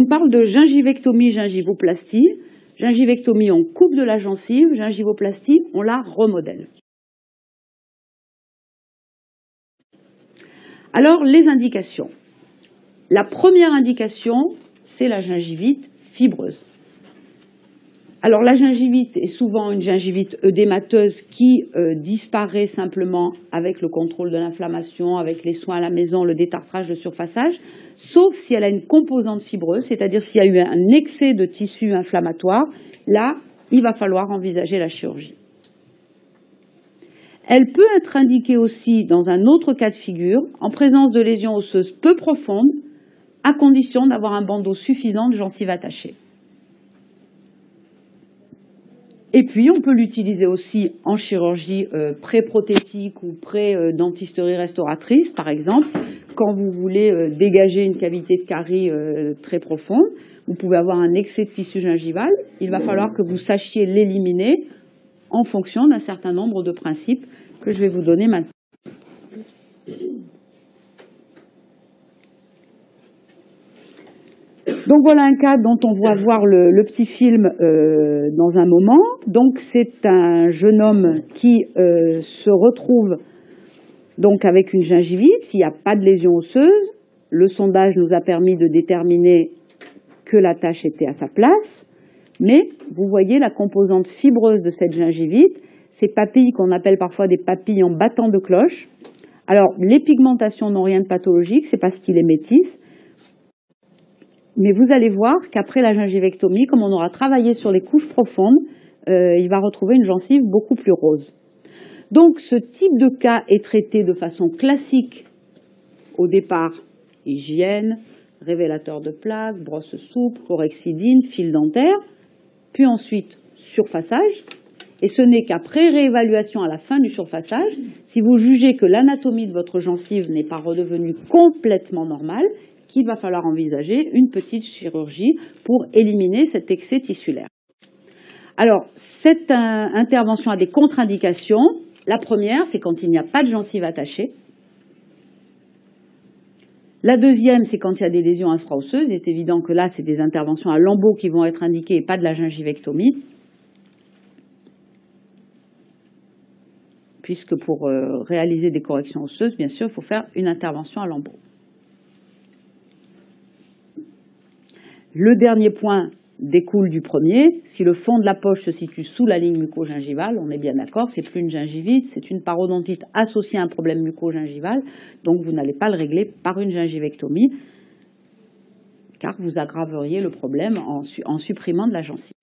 On parle de gingivectomie, gingivoplastie. Gingivectomie, on coupe de la gencive. Gingivoplastie, on la remodèle. Alors, les indications. La première indication, c'est la gingivite fibreuse. Alors, la gingivite est souvent une gingivite œdémateuse qui disparaît simplement avec le contrôle de l'inflammation, avec les soins à la maison, le détartrage, le surfaçage, sauf si elle a une composante fibreuse, c'est-à-dire s'il y a eu un excès de tissu inflammatoire. Là, il va falloir envisager la chirurgie. Elle peut être indiquée aussi dans un autre cas de figure, en présence de lésions osseuses peu profondes, à condition d'avoir un bandeau suffisant de gencives attachées. Et puis, on peut l'utiliser aussi en chirurgie pré-prothétique ou pré-dentisterie restauratrice, par exemple, quand vous voulez dégager une cavité de carie très profonde. Vous pouvez avoir un excès de tissu gingival. Il va falloir que vous sachiez l'éliminer en fonction d'un certain nombre de principes que je vais vous donner maintenant. Donc voilà un cas dont on va voir le petit film dans un moment. Donc c'est un jeune homme qui se retrouve donc avec une gingivite. S'il n'y a pas de lésion osseuse, le sondage nous a permis de déterminer que la tache était à sa place. Mais vous voyez la composante fibreuse de cette gingivite, ces papilles qu'on appelle parfois des papilles en battant de cloche. Alors les pigmentations n'ont rien de pathologique, c'est parce qu'il est métis. Mais vous allez voir qu'après la gingivectomie, comme on aura travaillé sur les couches profondes, il va retrouver une gencive beaucoup plus rose. Donc ce type de cas est traité de façon classique au départ, hygiène, révélateur de plaques, brosse souple, chlorhexidine, fil dentaire, puis ensuite surfaçage. Et ce n'est qu'après réévaluation à la fin du surfaçage, si vous jugez que l'anatomie de votre gencive n'est pas redevenue complètement normale, qu'il va falloir envisager une petite chirurgie pour éliminer cet excès tissulaire. Alors, cette intervention a des contre-indications. La première, c'est quand il n'y a pas de gencive attachée. La deuxième, c'est quand il y a des lésions infraosseuses. Il est évident que là, c'est des interventions à lambeaux qui vont être indiquées et pas de la gingivectomie. Puisque pour réaliser des corrections osseuses, bien sûr, il faut faire une intervention à lambeaux. Le dernier point découle du premier. Si le fond de la poche se situe sous la ligne muco-gingivale, on est bien d'accord, c'est plus une gingivite, c'est une parodontite associée à un problème muco-gingival. Donc vous n'allez pas le régler par une gingivectomie, car vous aggraveriez le problème en supprimant de la gencive.